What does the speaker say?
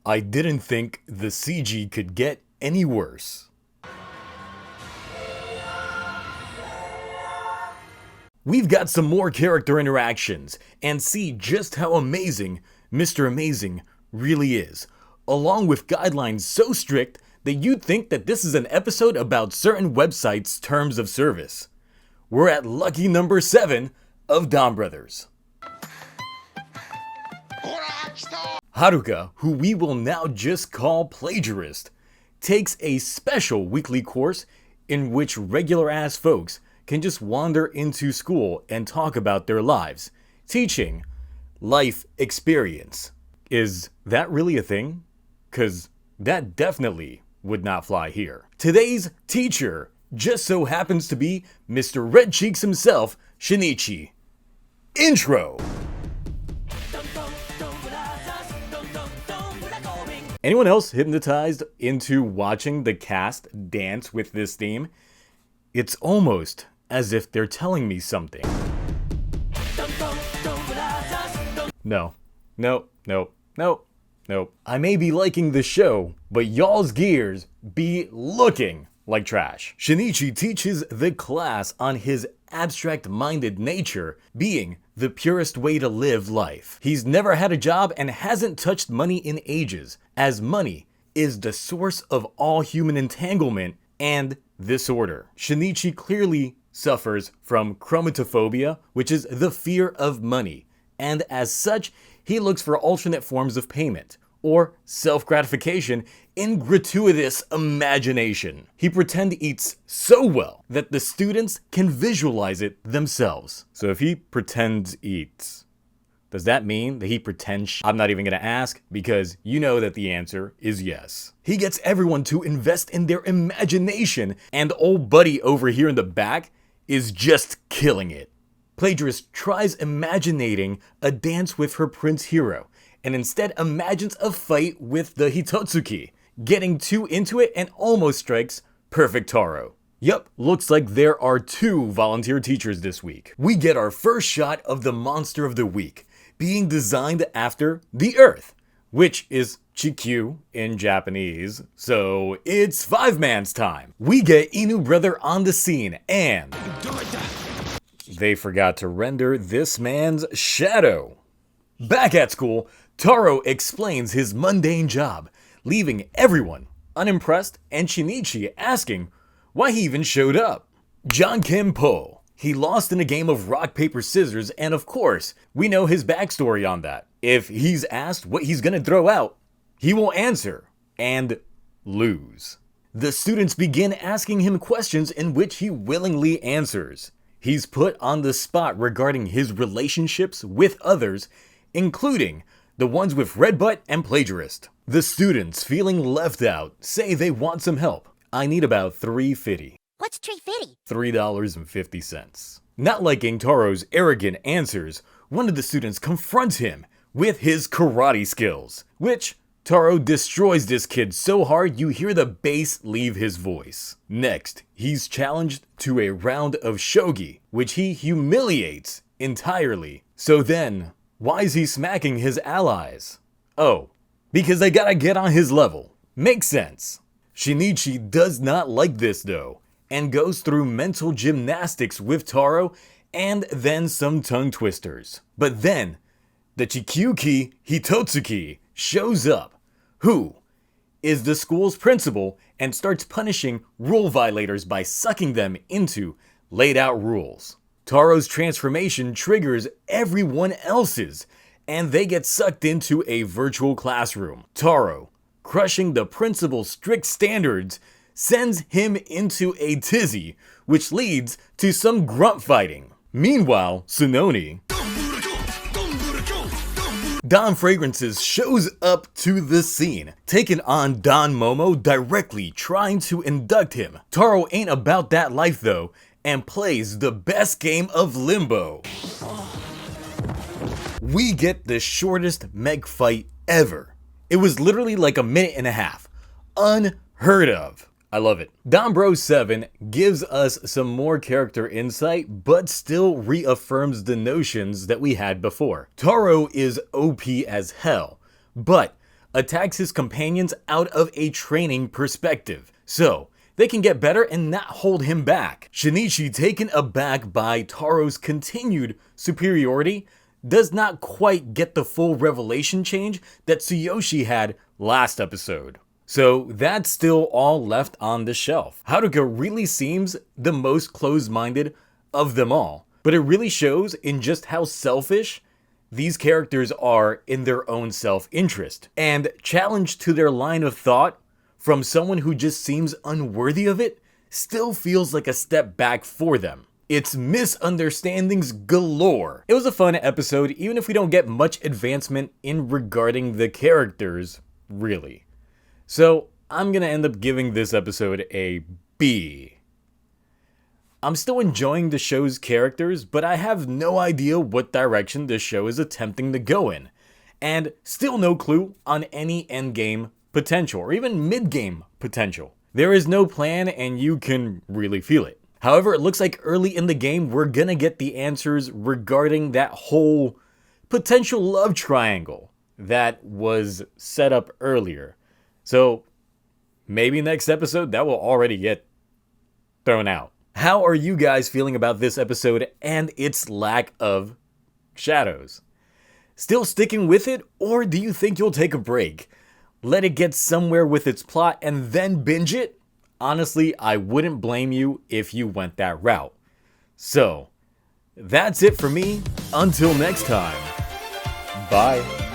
I didn't think the CG could get any worse. We've got some more character interactions, and see just how amazing Mr. Amazing really is, along with guidelines so strict that you'd think that this is an episode about certain websites' terms of service. We're at lucky number 7 of DonBrothers. Haruka, who we will now just call Plagiarist, takes a special weekly course in which regular-ass folks can just wander into school and talk about their lives, teaching life experience. Is that really a thing? 'Cause that definitely would not fly here. Today's teacher just so happens to be Mr. Red Cheeks himself, Shinichi. Intro! Anyone else hypnotized into watching the cast dance with this theme? It's almost as if they're telling me something. No. I may be liking the show, but y'all's gears be looking like trash. Shinichi teaches the class on his abstract-minded nature being the purest way to live life. He's never had a job and hasn't touched money in ages, as money is the source of all human entanglement and disorder. Shinichi clearly suffers from chromatophobia, which is the fear of money, and as such, he looks for alternate forms of payment, or self-gratification in gratuitous imagination. He pretend eats so well that the students can visualize it themselves. So if he pretends eats, does that mean that he pretends I'm not even gonna ask, because you know that the answer is yes. He gets everyone to invest in their imagination, and old buddy over here in the back is just killing it. Plagiarist tries imaginating a dance with her prince hero, and instead imagines a fight with the Hitotsuki, getting too into it and almost strikes perfect Taro. Yup, looks like there are 2 volunteer teachers this week. We get our first shot of the monster of the week, being designed after the Earth, which is Chikyu in Japanese, so it's 5-man's time. We get InuBrother on the scene, and they forgot to render this man's shadow. Back at school, Taro explains his mundane job, leaving everyone unimpressed and Shinichi asking why he even showed up. John Po. He lost in a game of rock, paper, scissors, and of course, we know his backstory on that. If he's asked what he's gonna throw out, he will answer and lose. The students begin asking him questions in which he willingly answers. He's put on the spot regarding his relationships with others, including the ones with Redbutt and Plagiarist. The students, feeling left out, say they want some help. I need about $3.50. What's $3.50? $3.50. Not liking Taro's arrogant answers, one of the students confronts him with his karate skills, which Taro destroys this kid so hard you hear the bass leave his voice. Next, he's challenged to a round of shogi, which he humiliates entirely. So then, why is he smacking his allies? Oh, because they gotta get on his level. Makes sense. Shinichi does not like this though, and goes through mental gymnastics with Taro and then some tongue twisters. But then, the Chikyuki Hitotsuki shows up, who is the school's principal and starts punishing rule violators by sucking them into laid out rules. Taro's transformation triggers everyone else's, and they get sucked into a virtual classroom. Taro, crushing the principal's strict standards, sends him into a tizzy, which leads to some grunt fighting. Meanwhile, SONONI, DonFragrances, shows up to the scene, taking on Don Momo directly, trying to induct him. Taro ain't about that life though, and plays the best game of Limbo. We get the shortest Meg fight ever. It was literally like a minute and a half. Unheard of. I love it. DonBro 7 gives us some more character insight, but still reaffirms the notions that we had before. Taro is OP as hell, but attacks his companions out of a training perspective, so they can get better and not hold him back. Shinichi, taken aback by Taro's continued superiority, does not quite get the full revelation change that Tsuyoshi had last episode. So that's still all left on the shelf. Haruka really seems the most closed-minded of them all, but it really shows in just how selfish these characters are in their own self-interest. And challenged to their line of thought from someone who just seems unworthy of it still feels like a step back for them. It's misunderstandings galore. It was a fun episode, even if we don't get much advancement in regarding the characters, really. So I'm gonna end up giving this episode a B. I'm still enjoying the show's characters, but I have no idea what direction this show is attempting to go in, and still no clue on any endgame potential, or even mid-game potential. There is no plan, and you can really feel it. However, it looks like early in the game, we're gonna get the answers regarding that whole potential love triangle that was set up earlier. So maybe next episode, that will already get thrown out. How are you guys feeling about this episode and its lack of shadows? Still sticking with it, or do you think you'll take a break? Let it get somewhere with its plot and then binge it? Honestly, I wouldn't blame you if you went that route. So, that's it for me. Until next time, bye.